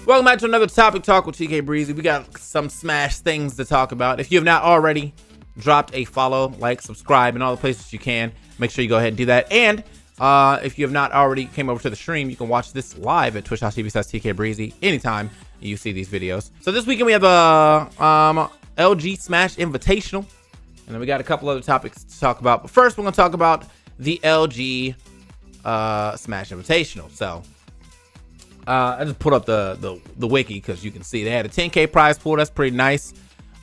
Welcome back to another Topic Talk with TK Breezy. We got some Smash things to talk about. If you have not already dropped a follow, like, subscribe, in all the places you can, make sure you go ahead and do that. And if you have not already came over to the stream, you can watch this live at twitch.tv/TK Breezy anytime you see these videos. So this weekend we have a LG Smash Invitational, and then we got a couple other topics to talk about. But first, we're going to talk about the LG Smash Invitational. So I just put up the wiki because you can see they had a 10K prize pool. That's pretty nice.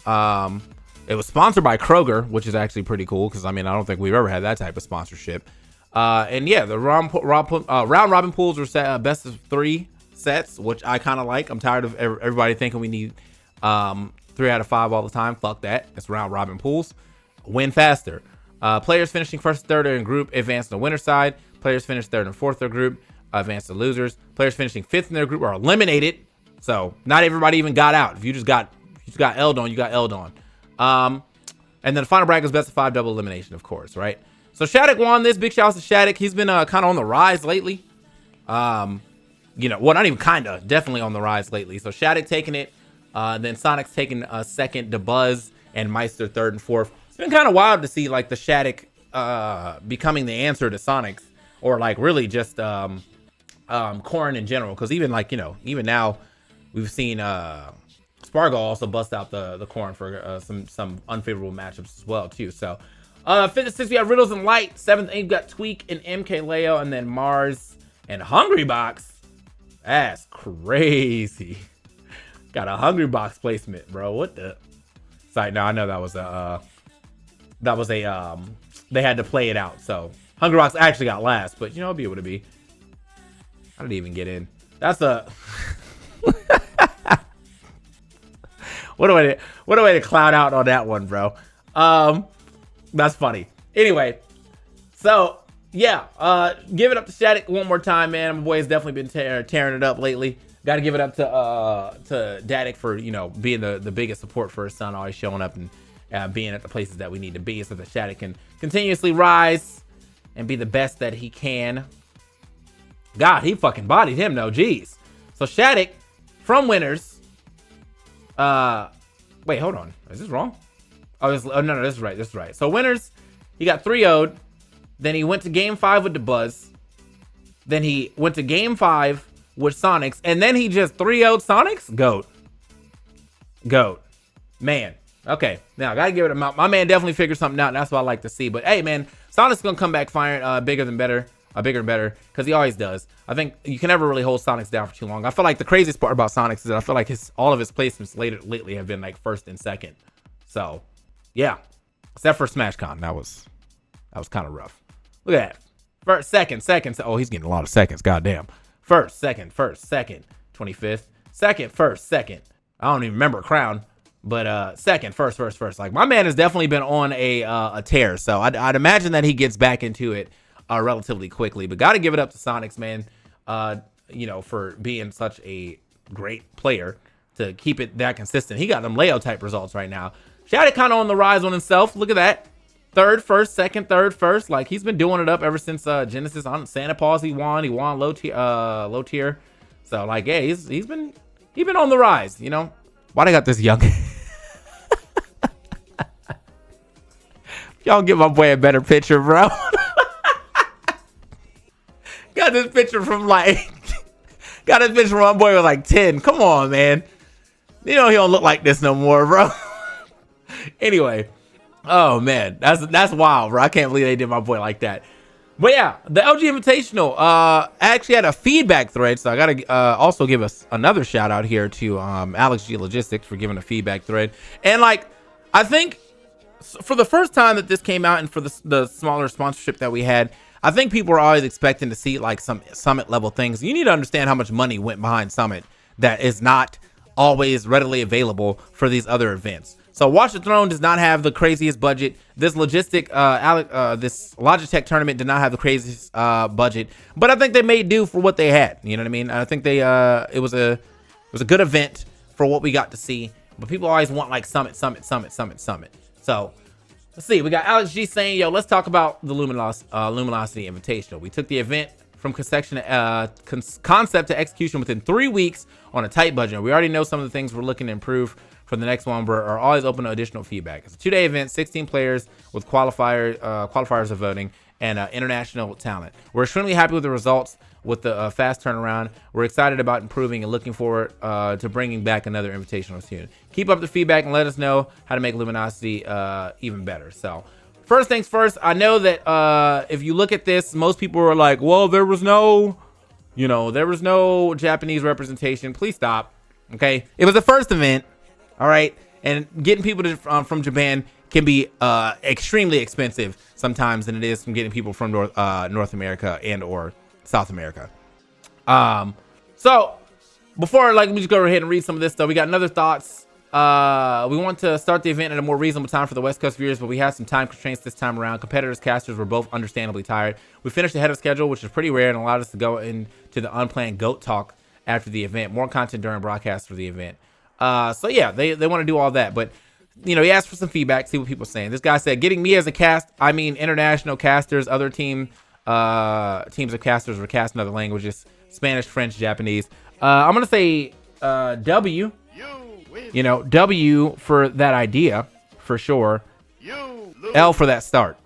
It was sponsored by Kroger, which is actually pretty cool because I mean I don't think we've ever had that type of sponsorship. And yeah, the round robin pools were set, best of 3 sets, which I kind of like. I'm tired of everybody thinking we need 3 out of 5 all the time. Fuck that. It's round robin pools. Win faster. Players finishing first and third in group advance to the winner side. Players finish third and fourth in their group advance to losers. Players finishing 5th in their group are eliminated. So not everybody even got out. If you just got L'd on, you got L'd on. And then the final bracket is best of 5 double elimination, of course, right? So Shattuck won this. Big shout out to Shattuck. He's been kind of on the rise lately. You know, well, not even kind of, definitely on the rise lately. So Shattuck taking it. Then Sonic's taking second, DeBuzz and Meister third and fourth. It's been kind of wild to see like the Shattuck becoming the answer to Sonic's, or like really just Corrin in general. Because even like, you know, even now we've seen Spargo also bust out the Corrin for some unfavorable matchups as well too. So 5th and 6th we got Riddles and Light. 7th and 8th we got Tweak and MK Leo, and then Mars and Hungry Box. That's crazy. Got a Hungry Box placement, bro. What the? Sorry, no, I know that was a they had to play it out. So Hungry Box actually got last, but you know, it'll be able to be. I didn't even get in. That's a what a way to cloud out on that one, bro. That's funny. Anyway, so yeah, give it up to Shattuck one more time, man. My boy has definitely been tearing it up lately. Got to give it up to Daddick for, you know, being the biggest support for his son, always showing up and being at the places that we need to be, so that Shattuck can continuously rise and be the best that he can. God, he fucking bodied him though. Jeez. So Shattuck from winners. Wait, hold on. Is this wrong? Oh, no, this is right. This is right. So winners, he got 3-0'd. Then he went to game 5 with DeBuzz. Then he went to game 5 with Sonics. And then he just 3-0'd Sonics? Goat. Man. Okay. Now, I got to give it a mouth. My man definitely figured something out, and that's what I like to see. But, hey, man, Sonic's going to come back firing bigger and better, because he always does. I think you can never really hold Sonics down for too long. I feel like the craziest part about Sonics is that I feel like all of his placements lately have been, like, 1st and 2nd. So, yeah. Except for SmashCon. That was kind of rough. Look at that. First, second. Oh, he's getting a lot of seconds. Goddamn. First, second. 25th. Second, first, second. I don't even remember Crown. But second, first. Like, my man has definitely been on a tear. So I'd imagine that he gets back into it relatively quickly. But got to give it up to Sonics, man. You know, for being such a great player to keep it that consistent. He got them Leo type results right now. Shattuck kind of on the rise on himself. Look at that. Third, first, second, third, first. Like, he's been doing it up ever since Genesis on Santa Paws. He won low tier. So like, yeah, he's been on the rise, you know. Why they got this young? Y'all give my boy a better picture, bro. Got this picture from my boy was like 10. Come on, man. You know he don't look like this no more, bro. Anyway. Oh man, that's wild, bro. I can't believe they did my boy like that. But yeah, the LG Invitational actually had a feedback thread, so I gotta also give us another shout out here to Alex G Logistics for giving a feedback thread. And like, I think for the first time that this came out, and for the smaller sponsorship that we had, I think people were always expecting to see like some Summit level things. You need to understand how much money went behind Summit that is not always readily available for these other events. So Watch the Throne does not have the craziest budget. This this Logitech tournament did not have the craziest budget, but I think they made do for what they had. You know what I mean? I think they it was a good event for what we got to see. But people always want like Summit. So let's see. We got Alex G saying, "Yo, let's talk about the Luminosity Invitational. We took the event from concept to execution within 3 weeks on a tight budget. We already know some of the things we're looking to improve for the next one. We're always open to additional feedback. It's a 2-day event, 16 players with qualifiers of voting, and international talent. We're extremely happy with the results with the fast turnaround. We're excited about improving and looking forward to bringing back another invitational soon. Keep up the feedback and let us know how to make Luminosity even better. So first things first, I know that if you look at this, most people are like, well, there was no Japanese representation. Please stop. Okay. It was the first event. All right. And getting people from Japan can be extremely expensive sometimes than it is from getting people from North America and or South America. So before let me just go ahead and read some of this stuff. We got another thoughts. We want to start the event at a more reasonable time for the West Coast viewers, but we had some time constraints this time around. Competitors, casters were both understandably tired. We finished ahead of schedule, which is pretty rare and allowed us to go into the unplanned GOAT talk after the event. More content during broadcast for the event. So yeah, they want to do all that, but he asked for some feedback, see what people are saying. This guy said, getting me as a cast, I mean international casters, other teams of casters were cast in other languages, Spanish, French, Japanese. I'm gonna say W. W for that idea for sure. L for that start.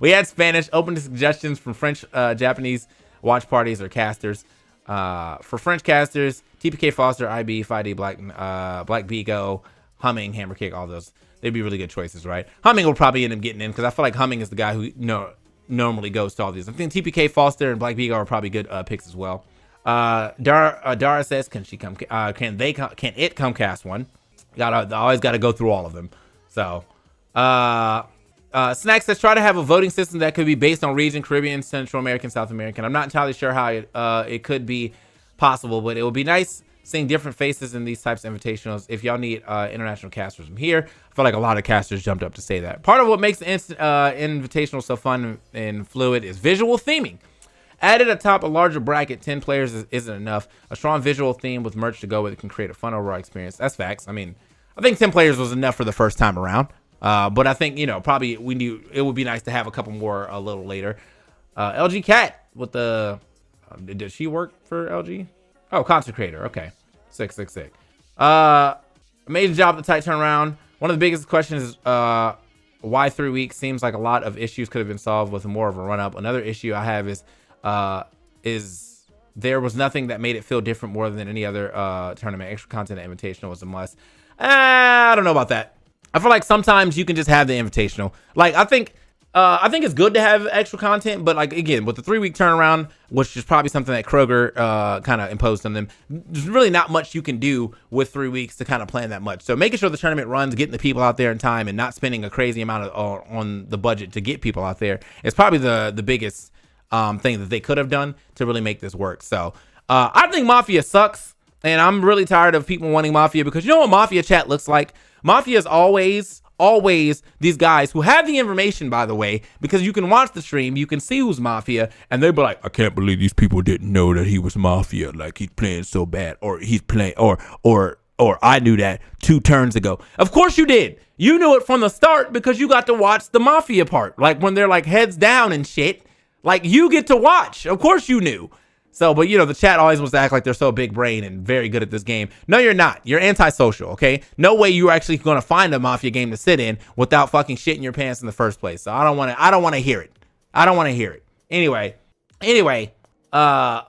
We had Spanish, open to suggestions from French, Japanese watch parties or casters. For French casters, TPK Foster, IB, 5D, Black Bigo, Humming, Hammer Kick, all those. They'd be really good choices, right? Humming will probably end up getting in because I feel like Humming is the guy who normally goes to all these. I think TPK Foster and Black Bigo are probably good picks as well. Dara says, can it come cast one? Always gotta go through all of them. So Snack says, try to have a voting system that could be based on region, Caribbean, Central American, South American. I'm not entirely sure how it could be possible, but it would be nice seeing different faces in these types of invitationals. If y'all need international casters from here, I feel like a lot of casters jumped up to say that. Part of what makes the invitational so fun and fluid is visual theming. Added atop a larger bracket, 10 players isn't enough. A strong visual theme with merch to go with it can create a fun overall experience. That's facts. I mean, I think 10 players was enough for the first time around. But I think, probably we knew it would be nice to have a couple more a little later. LG Cat with the, did she work for LG? Oh, content creator. Okay. Sick. Amazing job at the tight turnaround. One of the biggest questions is, why 3 weeks? Seems like a lot of issues could have been solved with more of a run up. Another issue I have is there was nothing that made it feel different more than any other tournament. Extra content at Invitational was a must. I don't know about that. I feel like sometimes you can just have the Invitational. Like I think it's good to have extra content, but like again, with the 3 week turnaround, which is probably something that Kroger kind of imposed on them, there's really not much you can do with 3 weeks to kind of plan that much. So making sure the tournament runs, getting the people out there in time, and not spending a crazy amount on the budget to get people out there is probably the biggest thing that they could have done to really make this work. So I think Mafia sucks, and I'm really tired of people wanting Mafia because you know what Mafia chat looks like? Mafia is always these guys who have the information, by the way, because you can watch the stream, you can see who's Mafia, and they'll be like, I can't believe these people didn't know that he was Mafia, like he's playing so bad, or he's playing, or I knew that 2 turns ago. Of course you did. You knew it from the start because you got to watch the Mafia part, like when they're like heads down and shit. Like you get to watch. Of course you knew. So, but the chat always wants to act like they're so big brain and very good at this game. No, you're not. You're antisocial, okay? No way you're actually going to find a Mafia game to sit in without fucking shitting your pants in the first place. So I don't want to hear it. I don't want to hear it. Anyway, the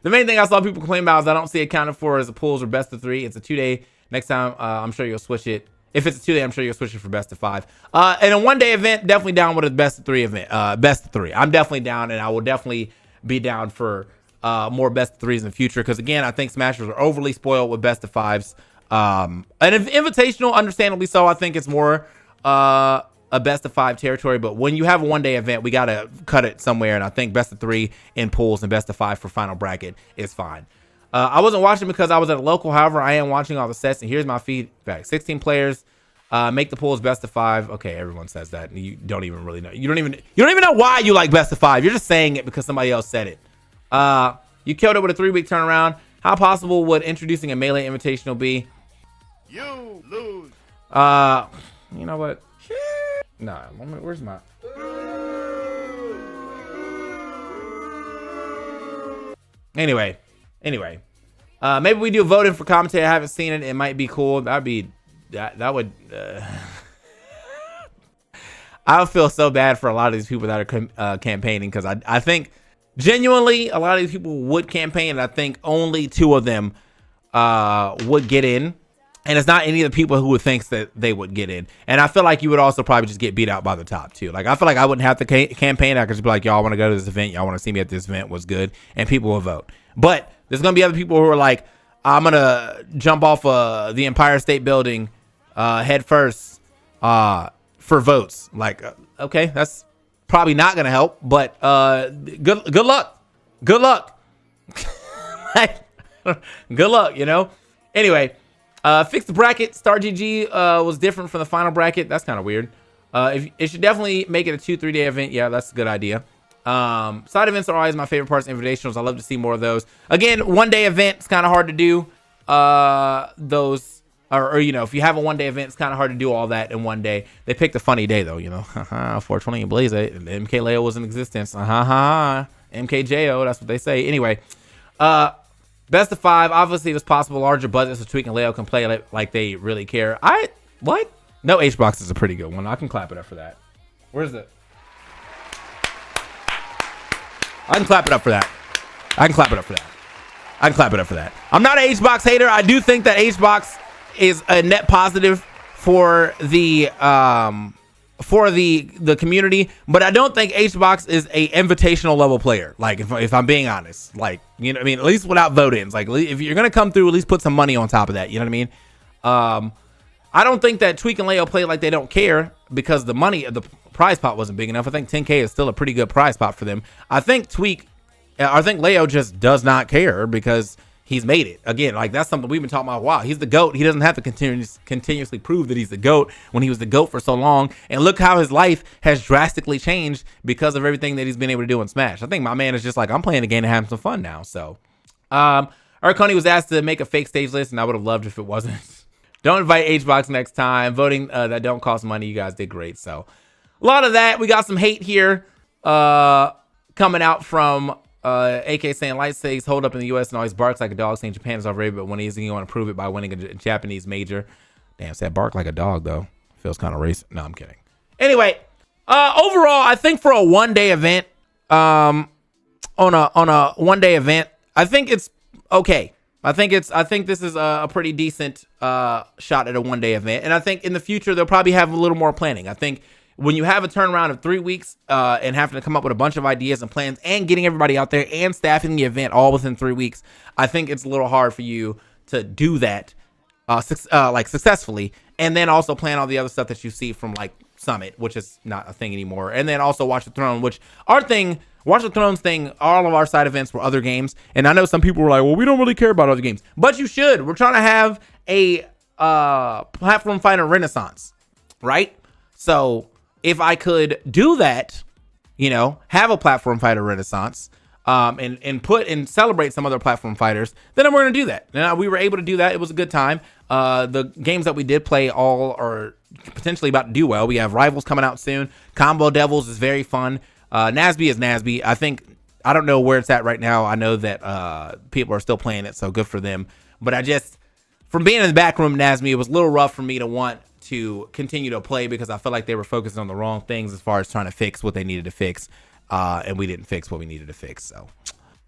main thing I saw people complain about is I don't see it counted for as a pools or best of 3. It's a 2-day. Next time, I'm sure you'll switch it. If it's a 2-day, I'm sure you'll switch it for best of 5. And a 1-day event, definitely down with a best of 3 event. Best of 3. I'm definitely down, and I will definitely be down for more best of 3s in the future. Because again, I think Smashers are overly spoiled with best of 5s. And if invitational, understandably so, I think it's more a best of 5 territory. But when you have a 1-day event, we gotta cut it somewhere. And I think best of 3 in pools and best of 5 for final bracket is fine. I wasn't watching because I was at a local. However, I am watching all the sets, and here's my feedback. 16 players, make the pools best of 5. Okay, everyone says that, and you don't even really know. You don't even know why you like best of 5. You're just saying it because somebody else said it. You killed it with a 3-week turnaround. How possible would introducing a melee invitational be? You lose. You know what? Nah, where's my? Anyway. Maybe we do voting for commentary. I haven't seen it. It might be cool. That would. I would feel so bad for a lot of these people that are campaigning, because I think genuinely a lot of these people would campaign, and I think only 2 of them would get in. And it's not any of the people who would think that they would get in. And I feel like you would also probably just get beat out by the top 2. Like, I feel like I wouldn't have to campaign. I could just be like, y'all want to go to this event. Y'all want to see me at this event. Was good. And people will vote. But there's going to be other people who are like, I'm going to jump off the Empire State Building head first for votes. Like, okay, that's probably not going to help. But good luck. Good luck. Good luck, you know? Anyway. Fix the bracket. Star GG was different from the final bracket. That's kind of weird. It should definitely make it a 2-3 day event. Yeah, that's a good idea. Side events are always my favorite parts. Invitationals, I love to see more of those. Again, 1-day event, it's kind of hard to do. Those, or you know, if you have a 1-day event, it's kind of hard to do all that in 1 day. They picked a funny day though, you know. 420 and Blaze 8. MK Leo was in existence. MKJO, that's what they say. Anyway, best of 5. Obviously, it was possible. Larger budgets so Tweak and Leo can play like they really care. What? No, H-Box is a pretty good one. I can clap it up for that. Where's it? I can clap it up for that. I'm not an H-Box hater. I do think that H-Box is a net positive for the community, but I don't think H-Box is a invitational level player. Like, if I'm being honest, like, you know what I mean? At least without vote-ins. Like, if you're going to come through, at least put some money on top of that. You know what I mean? I don't think that Tweak and Leo play like they don't care, because the money, the prize pot wasn't big enough. I think 10K is still a pretty good prize pot for them. I think Leo just does not care because he's made it. Again, like, that's something we've been talking about. Wow, he's the GOAT. He doesn't have to continuously prove that he's the GOAT when he was the GOAT for so long. And look how his life has drastically changed because of everything that he's been able to do in Smash. I think my man is just like, I'm playing the game to have some fun now. So, Arconi was asked to make a fake stage list, and I would have loved if it wasn't. Don't invite H-Box next time. Voting that don't cost money. You guys did great. So, a lot of that. We got some hate here coming out from AK saying Light says hold up in the US and always barks like a dog, saying Japan is overrated, but when he's going to prove it by winning a Japanese major. Damn, said bark like a dog though. Feels kind of racist. No, I'm kidding. Anyway, overall, I think for a 1-day event, on a 1-day event, I think it's okay. I think this is a pretty decent shot at a 1-day event, and I think in the future they'll probably have a little more planning. I think when you have a turnaround of 3 weeks and having to come up with a bunch of ideas and plans and getting everybody out there and staffing the event all within 3 weeks, I think it's a little hard for you to do that successfully, and then also plan all the other stuff that you see from like Summit, which is not a thing anymore, and then also Watch the Throne, which Watch the Throne's thing, all of our side events were other games, and I know some people were like, well, we don't really care about other games, but you should. We're trying to have a platform fighter renaissance, right? So if I could do that, you know, have a platform fighter renaissance, and put and celebrate some other platform fighters, then we're going to do that. And we were able to do that. It was a good time. The games that we did play all are potentially about to do well. We have Rivals coming out soon. Combo Devils is very fun. Nasby is Nasby. I don't know where it's at right now. I know that people are still playing it, so good for them. But from being in the back room, Nasby, it was a little rough for me to want to continue to play because I felt like they were focusing on the wrong things as far as trying to fix what they needed to fix. And we didn't fix what we needed to fix. So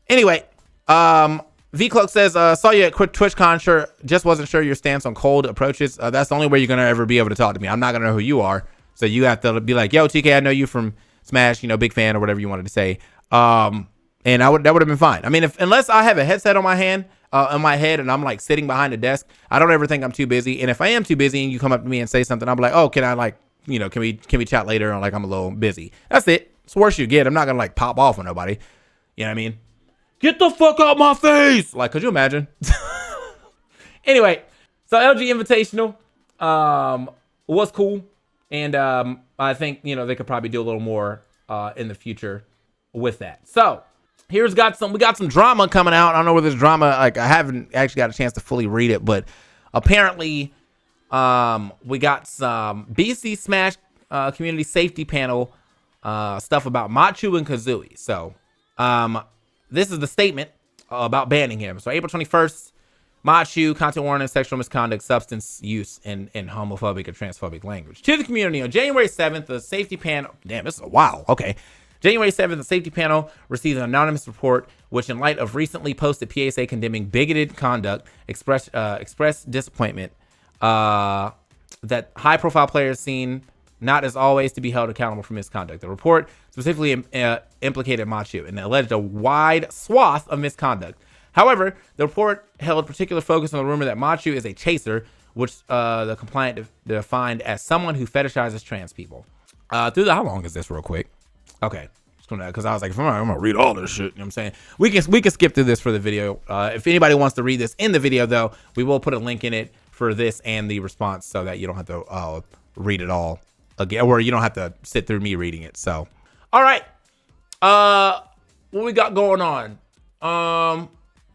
anyway, V-Cloak says, saw you at TwitchCon, sure, just wasn't sure your stance on cold approaches. That's the only way you're going to ever be able to talk to me. I'm not going to know who you are. So you have to be like, yo, TK, I know you from Smash, you know, big fan or whatever you wanted to say. And that would have been fine. I mean, unless I have a headset on my hand, on my head, and I'm like sitting behind a desk, I don't ever think I'm too busy. And if I am too busy and you come up to me and say something, I'm like, oh, can I like, you know, can we chat later? Or like, I'm a little busy. That's it. It's the worst you get. I'm not going to like pop off on nobody. You know what I mean? Get the fuck out my face. Like, could you imagine? Anyway, so LG Invitational was cool. And I think, you know, they could probably do a little more in the future with that. So we got some drama coming out. I don't know where this drama, like, I haven't actually got a chance to fully read it, but apparently we got some BC Smash community safety panel stuff about Machu and Kazooie. So this is the statement. about banning him. So April 21st, Machu, content warning, sexual misconduct, substance use, and homophobic or transphobic language. To the community, on January 7th, the safety panel, damn, this is a wow, okay. January 7th, the safety panel received an anonymous report, which in light of recently posted PSA condemning bigoted conduct, expressed disappointment that high-profile players seen not as always to be held accountable for misconduct. The report specifically implicated Machu and alleged a wide swath of misconduct. However, the report held particular focus on the rumor that Machu is a chaser, which the complaint defined as someone who fetishizes trans people. How long is this real quick? Okay. Because I was like, I'm gonna read all this shit. You know what I'm saying? We can skip through this for the video. If anybody wants to read this in the video, though, we will put a link in it for this and the response so that you don't have to read it all again, or you don't have to sit through me reading it. So, all right. What we got going on?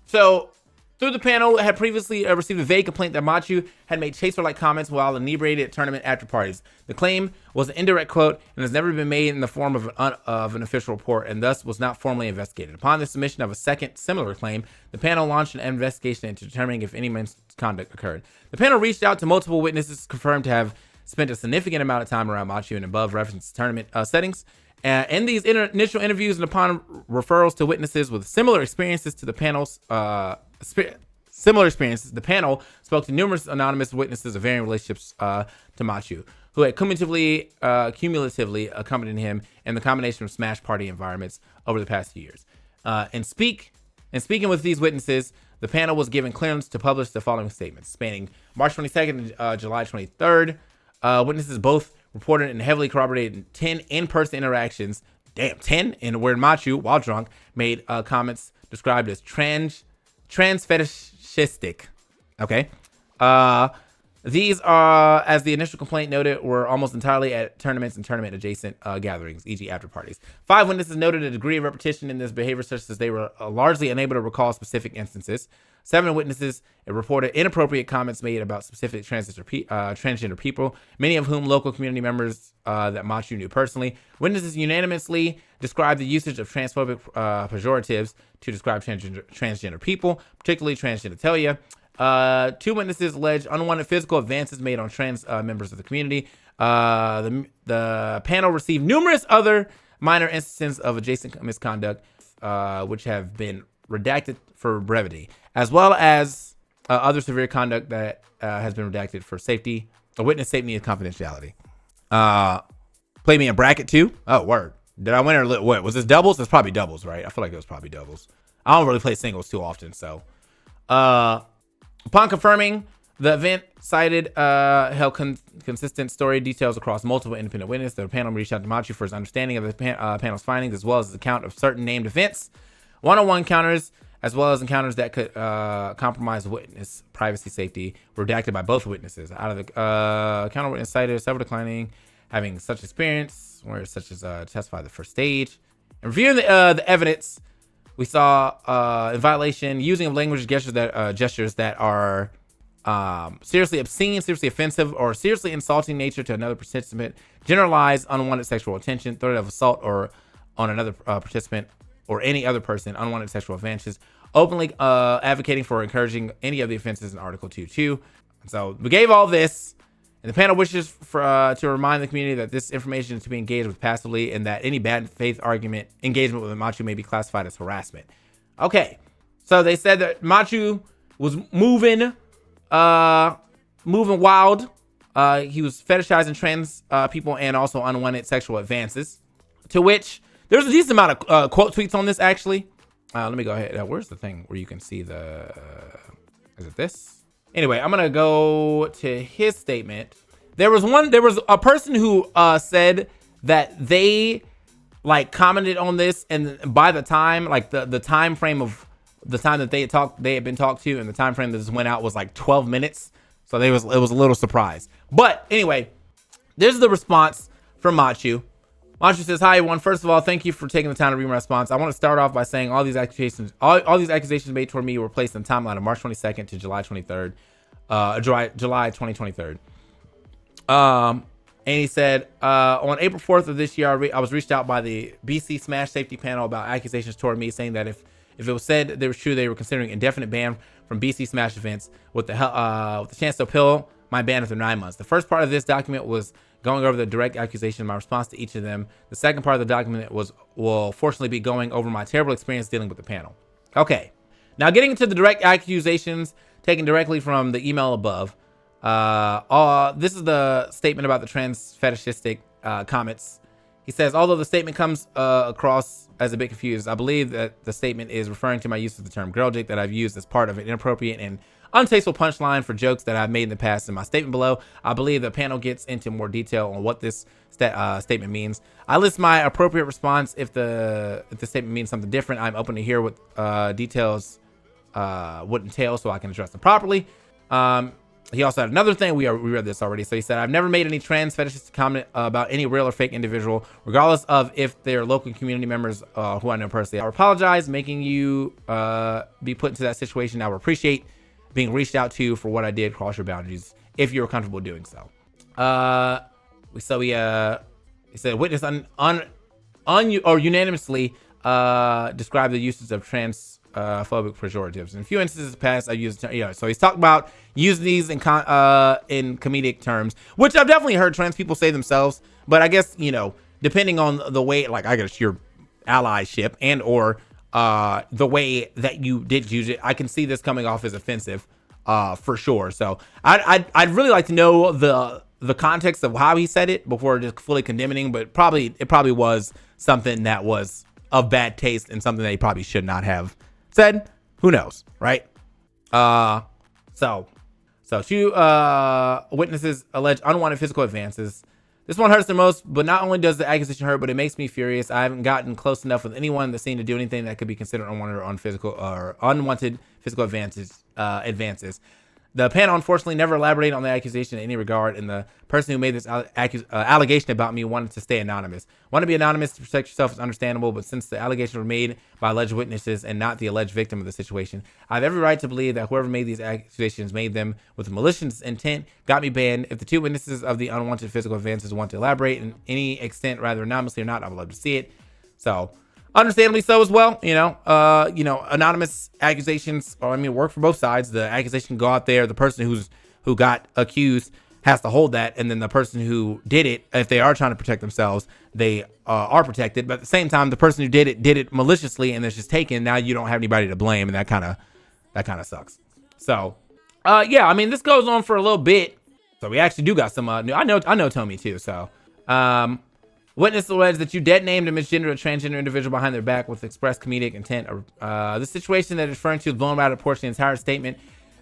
So through the panel, had previously received a vague complaint that Machu had made chaser-like comments while inebriated at tournament after parties. The claim was an indirect quote and has never been made in the form of an official report, and thus was not formally investigated. Upon the submission of a second similar claim, the panel launched an investigation into determining if any misconduct occurred. The panel reached out to multiple witnesses confirmed to have spent a significant amount of time around Machu and above referenced tournament settings. In these initial interviews and upon referrals to witnesses with similar experiences to the panel's the panel spoke to numerous anonymous witnesses of varying relationships to Machu, who had cumulatively accompanied him in the combination of Smash Party environments over the past few years. In speaking with these witnesses, the panel was given clearance to publish the following statements, spanning March 22nd and July 23rd. Witnesses both reported and heavily corroborated 10 in-person interactions. Damn, 10? And where Machu, while drunk, made comments described as trans fetishistic. Okay. These are, as the initial complaint noted, were almost entirely at tournaments and tournament adjacent gatherings, e.g. after parties. 5 witnesses noted a degree of repetition in this behavior, such as they were largely unable to recall specific instances. 7 witnesses reported inappropriate comments made about specific transgender people, many of whom local community members that Machu knew personally. Witnesses unanimously described the usage of transphobic pejoratives to describe transgender people, particularly transgenitalia. 2 witnesses alleged unwanted physical advances made on trans members of the community. The panel received numerous other minor instances of adjacent misconduct, which have been redacted for brevity, as well as other severe conduct that has been redacted for safety, witness safety and confidentiality. Play me in bracket too. Oh, word. Did I win or what? Was this doubles? It's probably doubles, right? I feel like it was probably doubles. I don't really play singles too often, so. Upon confirming, the event cited held consistent story details across multiple independent witnesses. The panel reached out to Machu for his understanding of the panel's findings, as well as his account of certain named events, one-on-one encounters, as well as encounters that could compromise witness privacy safety, were redacted by both witnesses. Out of the counter witness cited several declining having such experience, where such as testify the first stage. In reviewing the evidence, we saw in violation using of language gestures that are seriously obscene, seriously offensive, or seriously insulting nature to another participant, generalized unwanted sexual attention, threat of assault or on another participant or any other person, unwanted sexual advances, openly advocating for encouraging any of the offenses in Article 2.2. So we gave all this, and the panel wishes to remind the community that this information is to be engaged with passively, and that any bad faith engagement with Machu may be classified as harassment. Okay, so they said that Machu was moving wild. He was fetishizing trans people and also unwanted sexual advances, to which there's a decent amount of quote tweets on this, actually. Let me go ahead. Where's the thing where you can see the... is it this? Anyway, I'm going to go to his statement. There was a person who said that they commented on this, and by the time, the time frame of the time that they had been talked to, and the time frame that this went out was 12 minutes. So it was a little surprise. But anyway, this is the response from Machu. Machu says, "Hi everyone. First of all, thank you for taking the time to read my response. I want to start off by saying all these accusations made toward me were placed in the timeline of March 22nd to July 23rd, July 2023. And he said, on April 4th of this year, I was reached out by the BC Smash Safety Panel about accusations toward me, saying that if If it was said they were true, they were considering indefinite ban from BC Smash events with the chance to appeal my ban after 9 months. The first part of this document was going over the direct accusation, my response to each of them. The second part of the document will fortunately be going over my terrible experience dealing with the panel. Okay, now getting into the direct accusations taken directly from the email above. This is the statement about the trans fetishistic comments. He says, although the statement comes across as a bit confused, I believe that the statement is referring to my use of the term girl jig that I've used as part of an inappropriate and untasteful punchline for jokes that I've made in the past. In my statement below, I believe the panel gets into more detail on what this statement means. I list my appropriate response if the statement means something different. I'm open to hear what details would entail so I can address them properly. He also had another thing. We read this already. So he said, I've never made any trans fetishistic comment about any real or fake individual, regardless of if they're local community members who I know personally. I apologize making you be put into that situation. I would appreciate being reached out to for what I did cross your boundaries if you're comfortable doing so. He said, witness unanimously described the uses of transphobic pejoratives. In a few instances past, I've used, so he's talked about using these in comedic terms, which I've definitely heard trans people say themselves. But I guess, depending on the way, like, I guess your allyship and or the way that you did use it, I can see this coming off as offensive for sure. So I'd really like to know the context of how he said it before just fully condemning, but it probably was something that was of bad taste and something that he probably should not have said. Who knows, right? So two witnesses allege unwanted physical advances. This one hurts the most, but not only does the accusation hurt, but it makes me furious. I haven't gotten close enough with anyone in the scene to do anything that could be considered unwanted physical advances. The panel unfortunately never elaborated on the accusation in any regard, and the person who made this allegation about me wanted to stay anonymous. Want to be anonymous to protect yourself is understandable, but since the allegations were made by alleged witnesses and not the alleged victim of the situation, I have every right to believe that whoever made these accusations made them with a malicious intent, got me banned. If the two witnesses of the unwanted physical advances want to elaborate in any extent, rather anonymously or not, I would love to see it. So, understandably so as well. Anonymous accusations, work for both sides. The accusation can go out there. The person who got accused has to hold that, and then the person who did it, if they are trying to protect themselves, they are protected. But at the same time, the person who did it maliciously, and it's just taken. Now you don't have anybody to blame, and that kind of sucks. So, this goes on for a little bit. So we actually do got some new. I know Tommy too. So, witness alleged that you dead named a misgender or transgender individual behind their back with express comedic intent. The situation that is referring to is blown out of proportion. The entire statement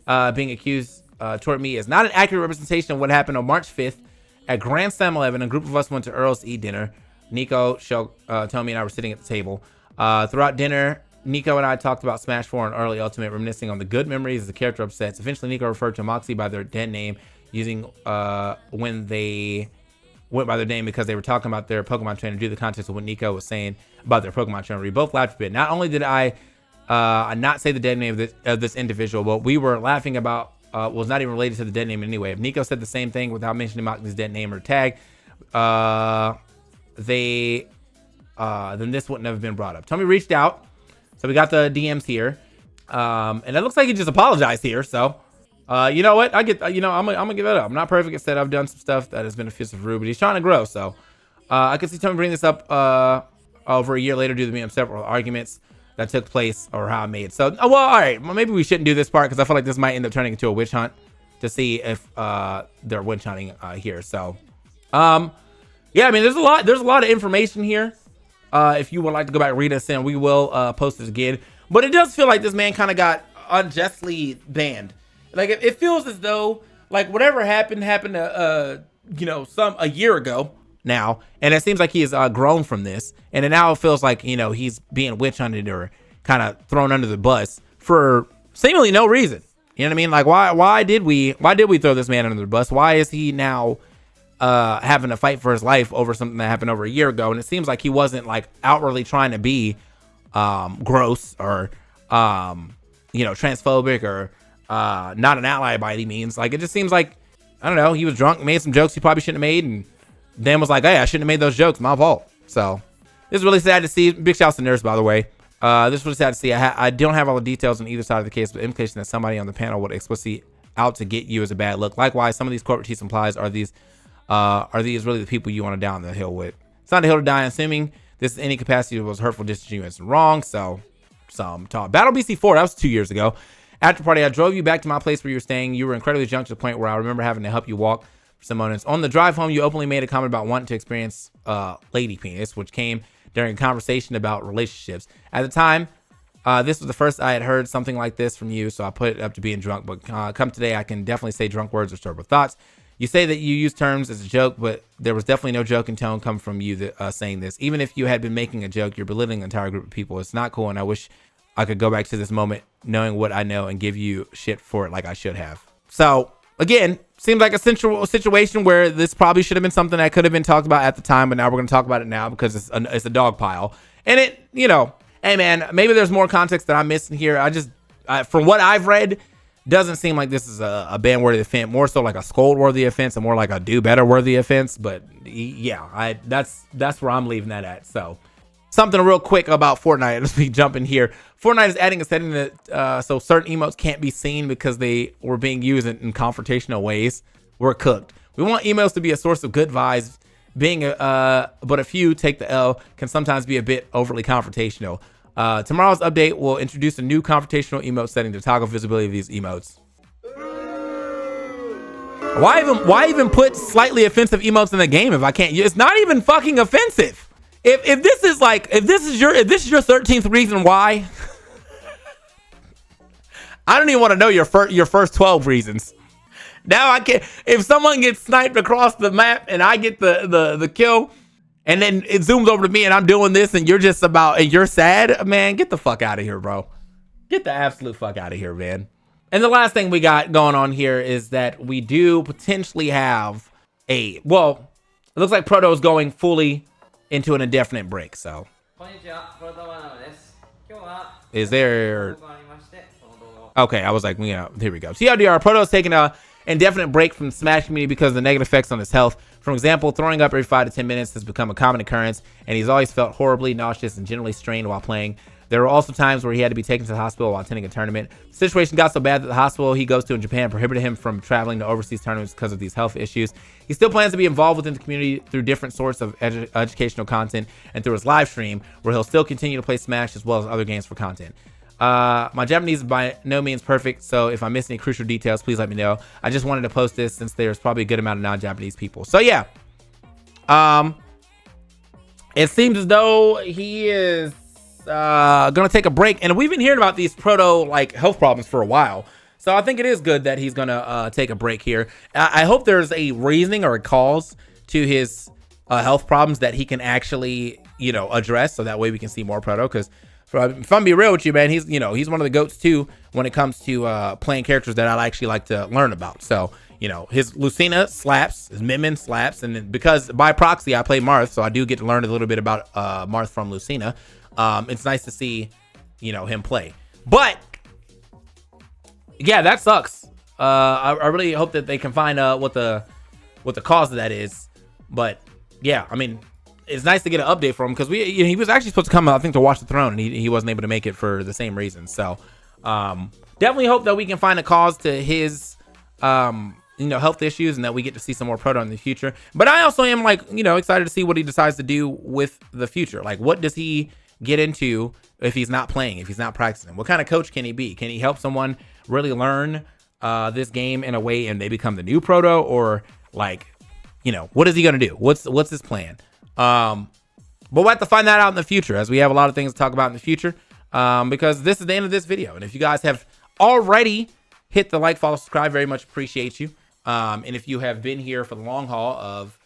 being accused toward me is not an accurate representation of what happened on March 5th at Grand Slam 11. A group of us went to Earl's to eat dinner. Nico, Tommy, and I were sitting at the table. Throughout dinner, Nico and I talked about Smash 4 and Early Ultimate, reminiscing on the good memories as the character upsets. Eventually, Nico referred to Moxie by their dead name, using when they went by their name because they were talking about their Pokemon trainer due to the context of what Nico was saying about their Pokemon trainer. We both laughed a bit. Not only did I not say the dead name of this individual, but we were laughing about was not even related to the dead name in any way. If Nico said the same thing without mentioning Moxie's dead name or tag, then this wouldn't have been brought up. Tommy reached out, so we got the DMs here, and it looks like he just apologized here. So. You know what? I'm gonna give it up. I'm not perfect. I said I've done some stuff that has been offensive, rude, but he's trying to grow. So, I could see Tommy bring this up over a year later due to me of several arguments that took place or how I made. So, all right, well, maybe we shouldn't do this part because I feel like this might end up turning into a witch hunt to see if they're witch hunting here. So, there's a lot of information here. If you would like to go back and read this in, we will post this again. But it does feel like this man kind of got unjustly banned. Like it feels as though like whatever happened a year ago now, and it seems like he has grown from this, and then now it feels like he's being witch hunted or kind of thrown under the bus for seemingly no reason. You know what I mean? Like why did we throw this man under the bus? Why is he now having to fight for his life over something that happened over a year ago? And it seems like he wasn't like outwardly trying to be gross or transphobic or not an ally by any means. Like it just seems like, I don't know, he was drunk, made some jokes he probably shouldn't have made, and then was like, hey, I shouldn't have made those jokes, my fault. So this is really sad to see. Big shouts to Nurse, by the way. This was sad to see. I don't have all the details on either side of the case, but implication that somebody on the panel would explicitly out to get you as a bad look. Likewise, some of these corporate tease implies are these really the people you want to down the hill with? It's not a hill to die. Assuming this in any capacity was hurtful, disingenuous, and wrong. So, some talk. Battle BC4, that was 2 years ago. After party, I drove you back to my place where you were staying. You were incredibly drunk to the point where I remember having to help you walk for some moments. On the drive home, you openly made a comment about wanting to experience lady penis, which came during a conversation about relationships. At the time, this was the first I had heard something like this from you, so I put it up to being drunk. But come today, I can definitely say drunk words or sober thoughts. You say that you use terms as a joke, but there was definitely no joke in tone coming from you saying this. Even if you had been making a joke, you're belittling an entire group of people. It's not cool, and I wish I could go back to this moment knowing what I know and give you shit for it like I should have. So, again, seems like a central situation where this probably should have been something that could have been talked about at the time, but now we're going to talk about it now because it's a dog pile. And it, hey man, maybe there's more context that I'm missing here. From what I've read, doesn't seem like this is a ban-worthy offense, more so like a scold-worthy offense and more like a do-better-worthy offense. But yeah, that's where I'm leaving that at. So something real quick about Fortnite as we jump in here. Fortnite is adding a setting that so certain emotes can't be seen because they were being used in confrontational ways. We're cooked. We want emotes to be a source of good vibes. But a few take the L can sometimes be a bit overly confrontational. Tomorrow's update will introduce a new confrontational emote setting to toggle visibility of these emotes. Why even put slightly offensive emotes in the game if I can't? It's not even fucking offensive. If this is your 13th reason why, I don't even want to know your first 12 reasons. Now I can't. If someone gets sniped across the map and I get the kill, and then it zooms over to me and I'm doing this and you're sad, man, get the fuck out of here, bro. Get the absolute fuck out of here, man. And the last thing we got going on here is that we do potentially have it looks like Proto is going fully into an indefinite break. So is there? Okay, I was like, here we go. TLDR, Proto is taking a indefinite break from the Smash community because of the negative effects on his health. For example, throwing up every 5 to 10 minutes has become a common occurrence, and he's always felt horribly nauseous and generally strained while playing. There were also times where he had to be taken to the hospital while attending a tournament. The situation got so bad that the hospital he goes to in Japan prohibited him from traveling to overseas tournaments because of these health issues. He still plans to be involved within the community through different sorts of educational content and through his live stream, where he'll still continue to play Smash as well as other games for content. My Japanese is by no means perfect, so if I miss any crucial details, please let me know. I just wanted to post this since there's probably a good amount of non-Japanese people. So yeah, it seems as though he is gonna take a break, and we've been hearing about these Proto health problems for a while. So I think it is good that he's gonna take a break here. I hope there's a reasoning or a cause to his health problems that he can actually address, so that way we can see more Proto. Because if I'm be real with you, man, he's one of the goats too when it comes to playing characters that I actually like to learn about. So his Lucina slaps, his Min slaps, and then because by proxy I play Marth, so I do get to learn a little bit about Marth from Lucina. It's nice to see him play, but yeah, that sucks. I really hope that they can find what the cause of that is. But yeah, I mean, it's nice to get an update from him because he was actually supposed to come, I think, to Watch the Throne, and he wasn't able to make it for the same reason. So definitely hope that we can find a cause to his health issues, and that we get to see some more Proto in the future. But I also am excited to see what he decides to do with the future. Like, what does he get into if he's not playing, if he's not practicing? What kind of coach can he be? Can he help someone really learn this game in a way and they become the new Proto? Or what is he gonna do? What's his plan? But we'll have to find that out in the future, as we have a lot of things to talk about in the future, because this is the end of this video. And if you guys have already hit the like, follow, subscribe, very much appreciate you. And if you have been here for the long haul of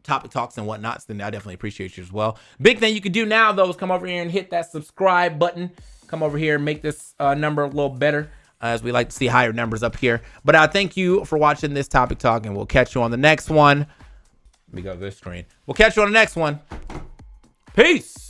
topic talks and whatnots, then I definitely appreciate you as well. Big thing you can do now, though, is come over here and hit that subscribe button. Come over here and make this number a little better, as we like to see higher numbers up here. But I thank you for watching this topic talk, and we'll catch you on the next one. Let me go to this screen. We'll catch you on the next one. Peace.